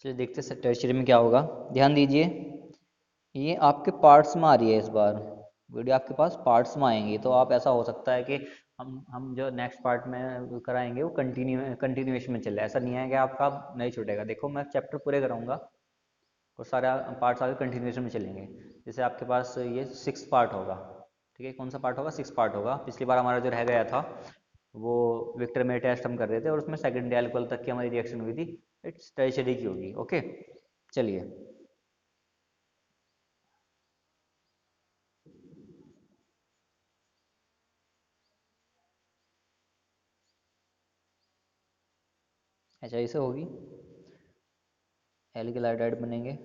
चलिए देखते हैं टर्शियरी में क्या होगा। ध्यान दीजिए, ये आपके पार्ट्स में आ रही है इस बार। वीडियो आपके पास पार्ट्स में आएंगी, तो आप ऐसा हो सकता है कि हम जो नेक्स्ट पार्ट में कराएंगे वो कंटिन्यूएशन में चले। ऐसा नहीं है कि आपका नहीं छूटेगा। देखो मैं चैप्टर पूरे कराऊंगा और सारे पार्ट्स आगे कंटिन्यूएशन में चलेंगे। जैसे आपके पास ये 6 पार्ट होगा, ठीक है। कौन सा पार्ट होगा? 6 पार्ट होगा। पिछली बार हमारा जो रह गया था वो विक्टर में टेस्ट हम कर रहे थे, और उसमें सेकेंडरी एल्कोहल तक की हमारी रिएक्शन हुई थी। इट्स टर्शियरी की होगी। ओके, चलिए। अच्छा, ऐसे होगी। एल्किल हाइड्राइड बनेंगे।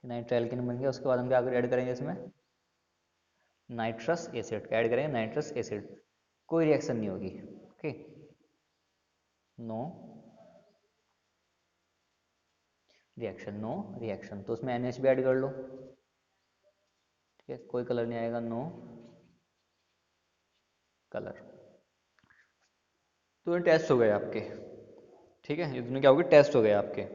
नाइट्रोएल्किन बन गया। उसके बाद हम क्या ऐड करेंगे इसमें? नाइट्रस एसिड का ऐड करेंगे। नाइट्रस एसिड, कोई रिएक्शन नहीं होगी। Okay, no reaction, no reaction. तो उसमें NH भी ऐड कर लो, ठीक है। कोई कलर नहीं आएगा, नो कलर। तो ये टेस्ट हो गए आपके, ठीक है। इसमें क्या होगा? टेस्ट हो गए आपके।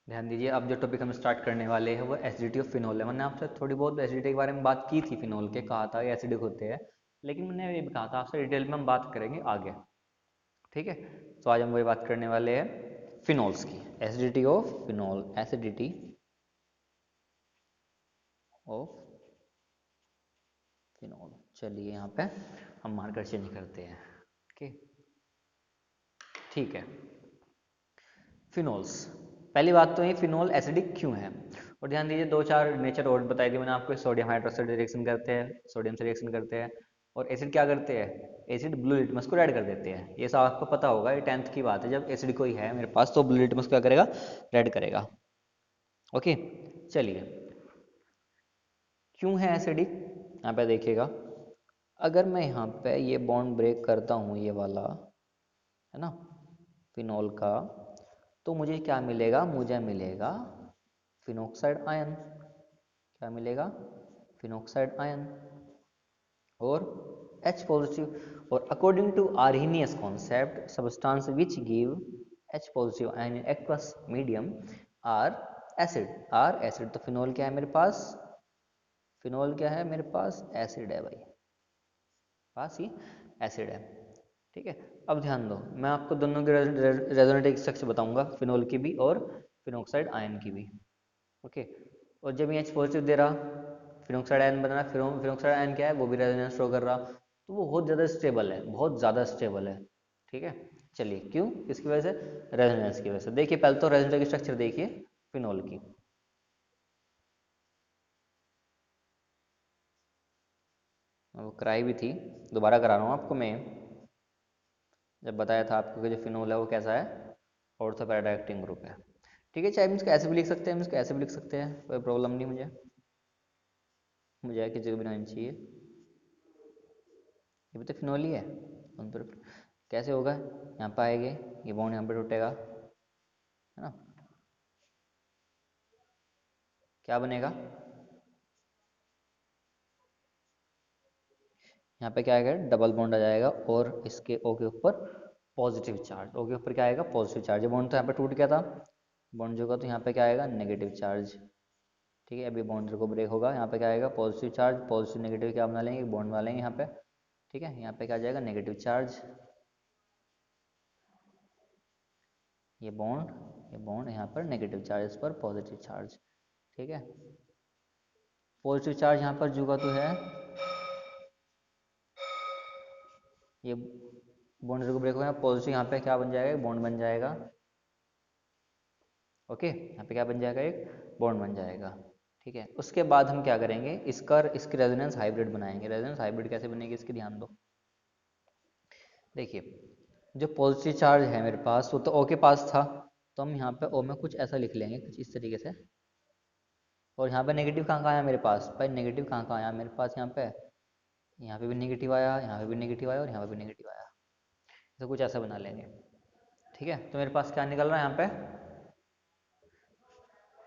ध्यान दीजिए, अब जो टॉपिक हम स्टार्ट करने वाले हैं वो एसिडिटी ऑफ फिनॉल है। मैंने आपसे थोड़ी बहुत एसिडिटी के बारे में बात की थी। फिनॉल के कहा था ये एसिडिक होते हैं, लेकिन मैंने ये भी कहा था आपसे डिटेल में हम बात करेंगे आगे, ठीक है। तो आज हम वही बात करने वाले हैं फिनॉल्स की। Acidity of phenol, acidity of phenol. चलिए यहाँ पे हम मार्कर चेंज करते हैं। ओके, ठीक है। फिनोल्स, पहली बात तो ये फिनोल एसिडिक क्यों है। और ध्यान दीजिए, दो चार नेचर और बताई थी मैंने आपको। सोडियम हाइड्रोक्साइड रिएक्शन करते हैं, सोडियम से रिएक्शन करते हैं। और एसिड क्या करते हैं? एसिड ब्लू लिटमस को रेड कर देते हैं। ये सब आपको पता होगा, ये 10th की बात है। जब एसिड कोई है मेरे पास तो ब्लू लिटमस क्या करेगा? रेड करेगा। ओके, चलिए। क्यों है एसिडिक? यहाँ पे देखिएगा, अगर मैं यहाँ पे ये बॉन्ड ब्रेक करता हूँ, ये वाला है ना, फिनॉल का, तो मुझे क्या मिलेगा? मुझे मिलेगा फिनोक्साइड आयन। क्या मिलेगा? फिनोक्साइड आयन और H पॉजिटिव। और according to Arrhenius concept, substance which give H positive ion in aqueous medium are acid. Are acid. तो फिनोल क्या है मेरे पास? फिनोल क्या है मेरे पास? एसिड है भाई, पास ही एसिड है, ठीक है। अब ध्यान दो, मैं आपको दोनों के रेजोनेटिव स्ट्रक्चर बताऊंगा, फिनोल की भी और फिनोक्साइड आयन की भी। ओके, और जब ये H पॉजिटिव दे रहा, फिनोक्साइड आयन बन रहा, फिनोक्साइड आयन क्या है? वो भी रेजोनेंस शो कर रहा। तो वो बहुत ज़्यादा स्टेबल है, बहुत ज़्यादा स्टेबल है, ठीक है। चलिए, क्यों? किसकी वजह से? रेजोनेंस की वजह से। देखिए पहले तो रेजोनेटिव स्ट्रक्चर देखिए फिनोल की। वो कराई भी थी, दोबारा करा रहा हूँ आपको मैं। जब बताया था आपको कि जो फिनोल है वो कैसा है? ऑर्थो पैरा एक्टिंग ग्रुप है, ठीक है। चाहे हम इसको ऐसे भी लिख सकते हैं, हम इसको ऐसे भी लिख सकते हैं, कोई प्रॉब्लम नहीं मुझे। मुझे किसी को भी नहीं चाहिए। ये भी तो फिनोल ही है। तो कैसे होगा? यहाँ पर आएंगे, ये बॉन्ड यहाँ पर टूटेगा, है ना। क्या बनेगा? यहाँ पे क्या आएगा? डबल बॉन्ड आ जाएगा, और इसके O के ऊपर पॉजिटिव चार्ज। O के ऊपर क्या आएगा? Positive charge. बॉन्ड तो यहाँ पे टूट गया था, बॉन्ड जो का, तो यहाँ पे क्या आएगा? नेगेटिव चार्ज, ठीक है। अभी बॉन्ड को ब्रेक होगा, यहाँ पे क्या आएगा? Positive charge. पॉजिटिव नेगेटिव क्या बना लेंगे? बॉन्ड बना लेंगे यहाँ पे, ठीक है। यहाँ पे क्या आ जाएगा? Negative charge. ये बॉन्ड यहाँ पर नेगेटिव चार्ज, इस पर पॉजिटिव चार्ज, ठीक है। पॉजिटिव चार्ज यहाँ पर जुगा तो है, ये बॉन्ड को ब्रेक होगा, पॉजिटिव यहाँ पे क्या बन जाएगा? बॉन्ड बन जाएगा। ओके, यहाँ पे क्या बन जाएगा? एक बॉन्ड बन जाएगा, ठीक है। उसके बाद हम क्या करेंगे? इसकी रेजोनेंस हाइब्रिड बनाएंगे। रेजोनेंस हाइब्रिड कैसे बनेगी इसकी ध्यान दो। देखिए, जो पॉजिटिव चार्ज है मेरे पास वो तो O के पास था, तो हम यहाँ पे O में कुछ ऐसा लिख लेंगे, कुछ इस तरीके से। और यहाँ पे नेगेटिव कहाँ कहाँ आया मेरे पास? भाई नेगेटिव कहाँ कहाँ आया मेरे पास? यहाँ पे भी नेगेटिव आया, यहाँ पे भी नेगेटिव आया, और यहाँ पे भी नेगेटिव आया। तो कुछ ऐसा बना लेंगे, ठीक है। तो मेरे पास क्या निकल रहा है यहाँ पे?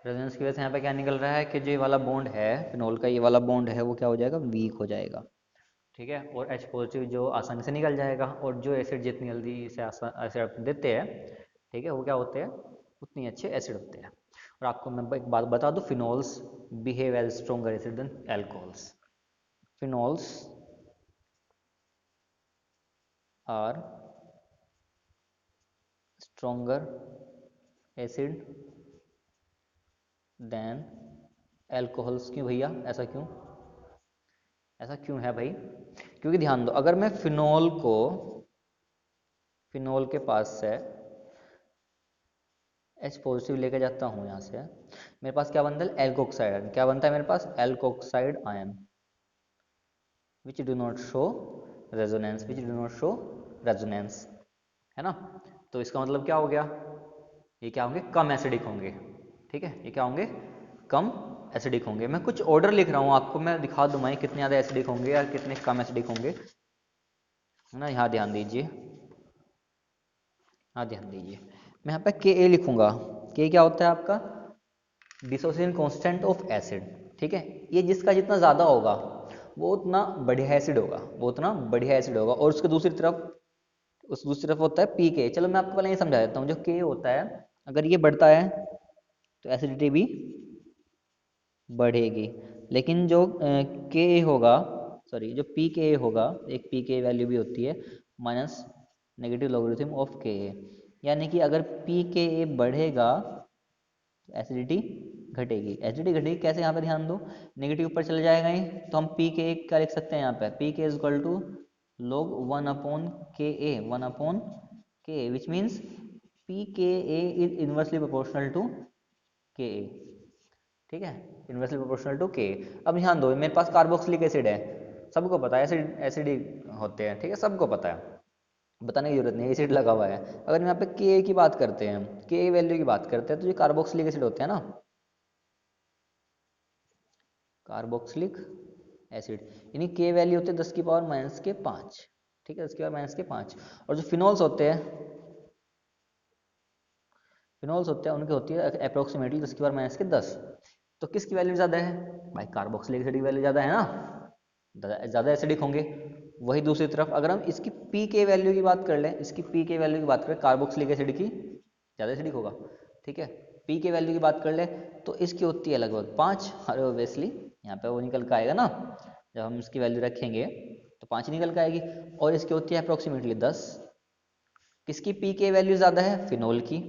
रेजोनेंस की वजह से यहाँ पे क्या निकल रहा है कि जो ये वाला बॉन्ड है फिनोल का, ये वाला बॉन्ड है वो क्या हो जाएगा, वीक हो जाएगा। ठीक है, और H पॉजिटिव जो आसानी से निकल जाएगा, और जो एसिड जितनी जल्दी से एसिड देते हैं, ठीक है, वो क्या होते हैं, उतनी अच्छे एसिड होते हैं। और आपको मैं एक बात बता दूं, phenols behave as stronger acid than alcohols. Phenols are stronger acid than alcohols. क्यों भैया, ऐसा क्यों, ऐसा क्यों है भाई? क्योंकि ध्यान दो, अगर मैं फिनोल के पास से H पॉजिटिव लेके जाता हूँ यहाँ से, मेरे पास क्या बनता है, एल्कोक्साइड आयन। क्या बनता है मेरे पास, alkoxide ion, which do not show resonance, which do not show resonance, है ना। तो इसका मतलब क्या हो गया, ये क्या होंगे, कम एसिडिक होंगे। ठीक है, ये क्या होंगे, कम एसिडिक होंगे। मैं कुछ ऑर्डर लिख रहा हूँ आपको, मैं दिखा दूँ मैं कितने ज़्यादा एसिडिक होंगे या कितने कम एसिडिक होंगे, है ना। यहाँ ध्यान दीजिए, हाँ ध्यान दीजिए, मैं यहाँ पे Ka लिखूंगा। K क्या होता है आपका, डिसोसिएशन कांस्टेंट ऑफ एसिड। ठीक है, ये जिसका जितना ज़्यादा होगा वो उतना बढ़िया एसिड होगा, वो उतना बढ़िया एसिड होगा। और उसके दूसरी तरफ, उस दूसरी तरफ होता है Pk। चलो मैं आपको पहले ये समझा देता हूँ, जो K होता है अगर ये बढ़ता है तो एसिडिटी भी बढ़ेगी। लेकिन जो Ka होगा, सॉरी जो Pka होगा, एक Pka वैल्यू भी होती है minus negative logarithm of Ka। यानी कि अगर Pka बढ़ेगा तो एसिडिटी घटेगी। एसिडिटी घटेगी कैसे, यहाँ पे ध्यान दो, नेगेटिव ऊपर चले जाएगा ही, तो हम Pka क्या लिख सकते हैं यहाँ पे, Pk is equal to log 1 upon Ka, 1 upon Ka, which means Pka is inversely proportional to Ka। ठीक है, इनवर्सली प्रोपोर्शनल टू Ka। अब ध्यान दो, मेरे पास कार्बोक्सिलिक एसिड है, सबको पता है एसिड एसिडिक होते हैं, ठीक है, सबको पता है, बताने की जरूरत नहीं है, एसिड लगा हुआ है। अगर यहाँ पे Ka की बात करते हैं, Ka वैल्यू की बात करते हैं, तो ये कार्बोक्सिलिक एसिड होते हैं ना, कार्बोक्सिलिक एसिड, यानी K वैल्यू होते हैं 10 की पावर माइनस के 5। ठीक है, 10 की पावर माइनस के 5। और जो फिनोल्स होते हैं, उनकी होती है अप्रोक्सीमेटली 10 की पावर माइनस के 10। तो किसकी वैल्यू ज़्यादा है भाई, कार्बोक्सिलिक एसिड की वैल्यू ज़्यादा है ना, ज़्यादा एसिडिक होंगे। वही दूसरी तरफ अगर हम इसकी पी के वैल्यू की बात कर लें, इसकी पी के वैल्यू की बात करें, कार्बोक्सिलिक एसिड की ज़्यादा एसिडिक होगा। ठीक है, पी के वैल्यू की बात कर लें तो इसकी होती है लगभग 5, और ओबियसली यहाँ पे वो निकल के आएगा ना, जब हम इसकी वैल्यू रखेंगे तो 5 निकल के आएगी। और इसकी होती है अप्रोक्सीमेटली 10। किसकी पी के वैल्यू ज़्यादा है, फिनोल की।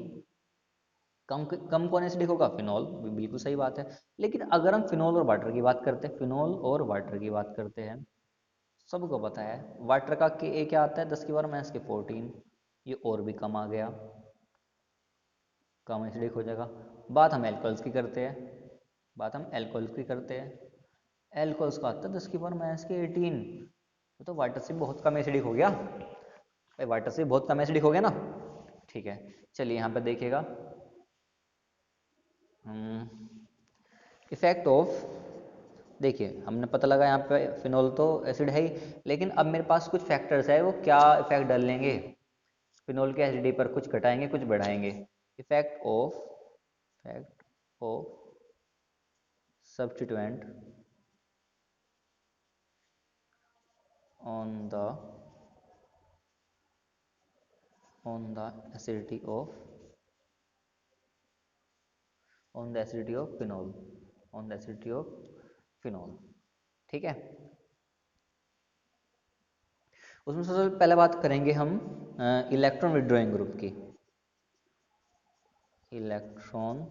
कम कम कौन एसिडिक होगा, फिनोल, बिल्कुल सही बात है। लेकिन अगर हम फिनोल और वाटर की बात करते हैं, फिनोल और वाटर की बात करते हैं, सबको पता है वाटर का के क्या आता है, 10 की पावर माइनस के 14। ये और भी कम आ गया, कम एसिडिक हो जाएगा। बात हम एल्कोहल्स की करते हैं, बात हम एल्कोहल्स की करते हैं, एल्कोहल्स का आता है 10 की पावर माइनस के 18। तो वाटर से बहुत कम एसिडिक हो गया भाई, वाटर से बहुत कम एसिडिक हो गया ना। ठीक है, चलिए यहाँ पे देखिएगा, इफेक्ट ऑफ, देखिए हमने पता लगा यहाँ पे फिनोल तो एसिड है ही, लेकिन अब मेरे पास कुछ फैक्टर्स है, वो क्या इफेक्ट डालेंगे, फिनोल के एसिडिटी पर कुछ घटाएंगे कुछ बढ़ाएंगे। Effect of substituent on the acidity of phenol, on the acidity of phenol. ठीक है, उसमें सबसे पहले बात करेंगे हम इलेक्ट्रॉन विड्रॉइंग ग्रुप की। इलेक्ट्रॉन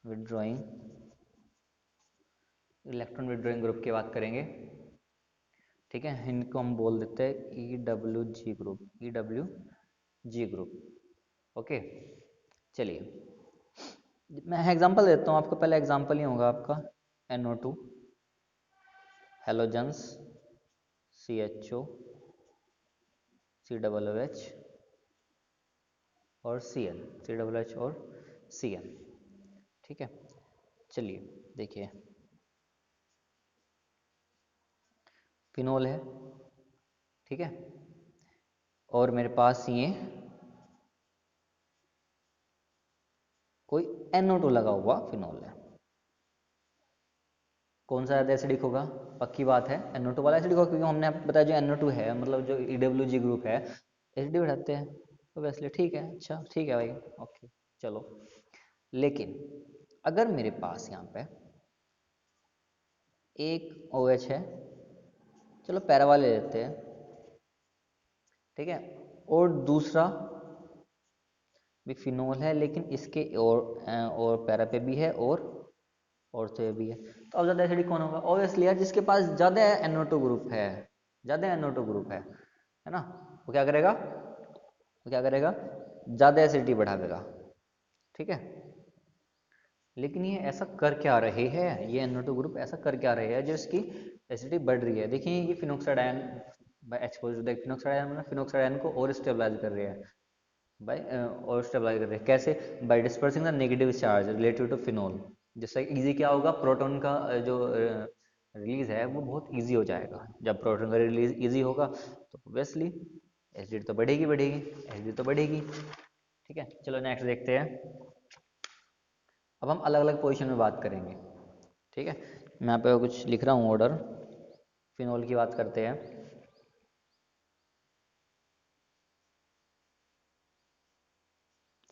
विड्रॉइंग ग्रुप की बात करेंगे। ठीक है, इनको हम बोल देते हैं EWG ग्रुप, ओके। चलिए मैं एग्जांपल देता हूँ आपको, पहले एग्जांपल ही होगा आपका NO2, हेलोजेंस, CHO, COOH और CN। ठीक है, चलिए देखिए, फिनोल है, ठीक है, और मेरे पास ये कोई NO2 लगा हुआ फिनॉल है। कौन सा ज़्यादा एसिडिक होगा? पक्की बात है NO2 वाला एसिडिक होगा, क्योंकि हमने आपको बताया जो NO2 है, मतलब जो EWG ग्रुप है, एसिडिटी बढ़ाते हैं। तो वैसे ठीक है, अच्छा ठीक है भाई, ओके चलो। लेकिन अगर मेरे पास यहाँ पे एक OH है, चलो पैरा वाले ले लेते हैं, ठीक है, और दूसरा भी फिनोल है, लेकिन इसके और पैरा पे भी है और से भी है। तो अब ज़्यादा एसिडिक कौन होगा? ऑब्वियसली यार, जिसके पास ज़्यादा NO2 ग्रुप है, ज़्यादा NO2 ग्रुप है ना, वो क्या करेगा? वो क्या करेगा? ज़्यादा एसिडिटी बढ़ावेगा, ठीक है। लेकिन ये ऐसा कर क्या रहे हैं, ये NO2 ग्रुप ऐसा कर क्या रहे हैं जो इसकी एसिडिटी बढ़ रही है? देखिए ये फिनोक्साइड आयन बाय एक्सपोजर, देख फिनोक्साइड आयन, फिनोक्साइड आयन को और स्टेबलाइज कर रहे हैं बाय और स्टेबलाइज कर रहे हैं कैसे? By dispersing the negative charge related to phenol. जिससे इजी क्या होगा, प्रोटॉन का जो रिलीज है वो बहुत इजी हो जाएगा। जब प्रोटॉन का रिलीज इजी होगा तो ऑब्वियसली एसिडिटी तो बढ़ेगी बढ़ेगी, एसिडिटी तो बढ़ेगी, ठीक है। चलो नेक्स्ट देखते हैं। अब हम अलग अलग पोजीशन में बात करेंगे, ठीक है। मैं यहाँ पे कुछ लिख रहा हूँ ऑर्डर। फिनोल की बात करते हैं।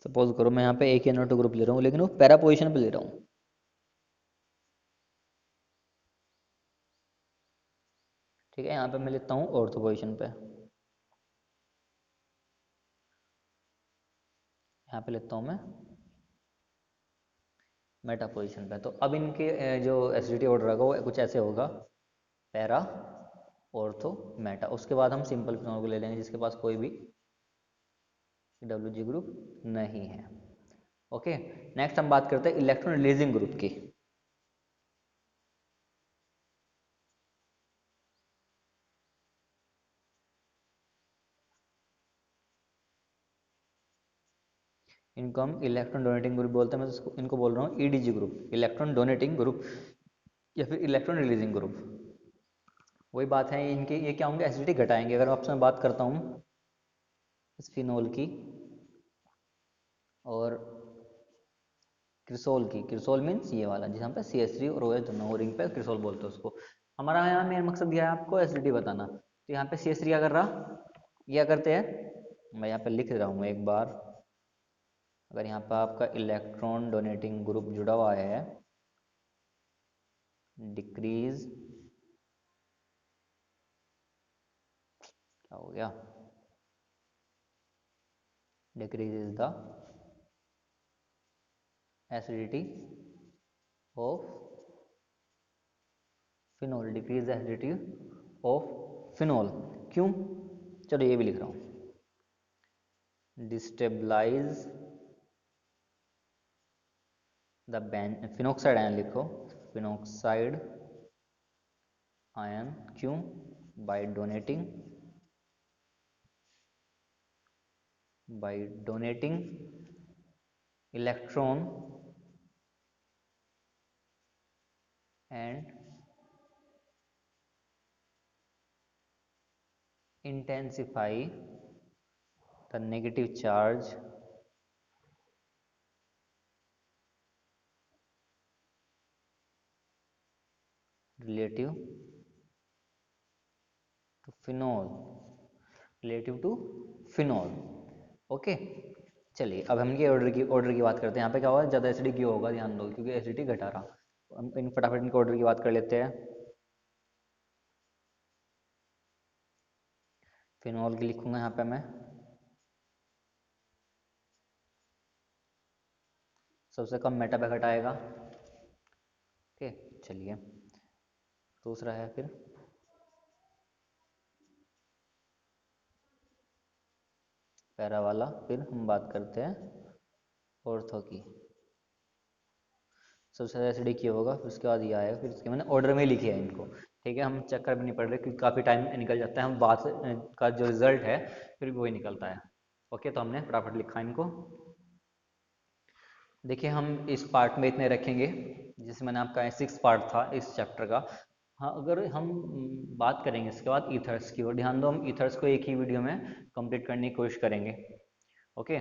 सपोज करो मैं यहाँ पे एक NO2 ग्रुप ले रहा हूँ, लेकिन वो पैरा पोजीशन पे ले रहा हूँ, ठीक है। यहाँ पे मैं लेता हूँ ऑर्थो पोजीशन पे, यहाँ पे लेता हूँ मैं मेटा पोजीशन पे। तो अब इनके जो एसिडिटी ऑर्डर होगा वो कुछ ऐसे होगा, पैरा, ऑर्थो, मेटा। उसके बाद हम सिंपल फिनोल को ले लेंगे जिसके पास कोई भी WG ग्रुप नहीं है। ओके, नेक्स्ट हम बात करते हैं इलेक्ट्रॉन रिलीजिंग ग्रुप की। इनको हम इलेक्ट्रॉन डोनेटिंग ग्रुप बोलते हैं। मैं इसको इनको बोल रहा हूँ EDG group, electron donating group, या फिर इलेक्ट्रॉन रिलीजिंग ग्रुप। वही बात है, इनके ये क्या होंगे, एसिडिटी घटाएंगे। अगर आपसे मैं बात करता हूँ इस फिनोल की और क्रिसोल की, क्रिसोल मीन्स ये वाला जिस पे CH3 और OH दोनों, रिंग पे क्रिसोल बोलते हैं उसको। हमारा यहाँ मेन मकसद यह है आपको एसिडिटी बताना। तो यहाँ पे CH3 क्या कर रहा, क्या करते हैं, मैं यहाँ पे लिख रहा हूँ एक बार। अगर यहाँ पे आपका इलेक्ट्रॉन डोनेटिंग ग्रुप जुड़ा हुआ है, डिक्रीज, क्या हो गया, decrease is the acidity of phenol, decrease the acidity of phenol. क्यों? चलो ये भी लिख रहा हूँ, डिस्टेबलाइज द फिनोक्साइड आयन लिखो, फिनोक्साइड आयन। क्यों? By donating, by donating electron and intensify the negative charge relative to phenol, relative to phenol। Okay, चलिए अब हम ये ऑर्डर की बात करते हैं। यहाँ पे क्या होगा, ज़्यादा एसिडिक क्यों होगा, ध्यान दो, क्योंकि एसिडिटी घटा रहा। हम इन फटाफट इनके ऑर्डर की बात कर लेते हैं। फिनॉल की लिखूंगा यहाँ पे मैं, सबसे कम मेटा पे घटाएगा, ओके। चलिए दूसरा है फिर पैरा वाला। फिर हम बात करते हैं ऑर्थो की, सबसे ज़्यादा एसिडिक ये होगा, फिर उसके बाद ये आएगा, फिर इसके मैंने ऑर्डर में लिखे हैं इनको, ठीक है। हम चक्कर भी नहीं पड़ रहे क्योंकि काफ़ी टाइम निकल जाता है, हम बात का जो रिजल्ट है फिर भी वही निकलता है। ओके, तो हमने फटाफट लिखा इनको। देखिए हम इस पार्ट में इतने रखेंगे, जिसमें मैंने आपका 6 पार्ट था इस चैप्टर का। हाँ, अगर हम बात करेंगे इसके बाद ईथर्स की, और ध्यान दो हम ईथर्स को एक ही वीडियो में कंप्लीट करने की कोशिश करेंगे, ओके।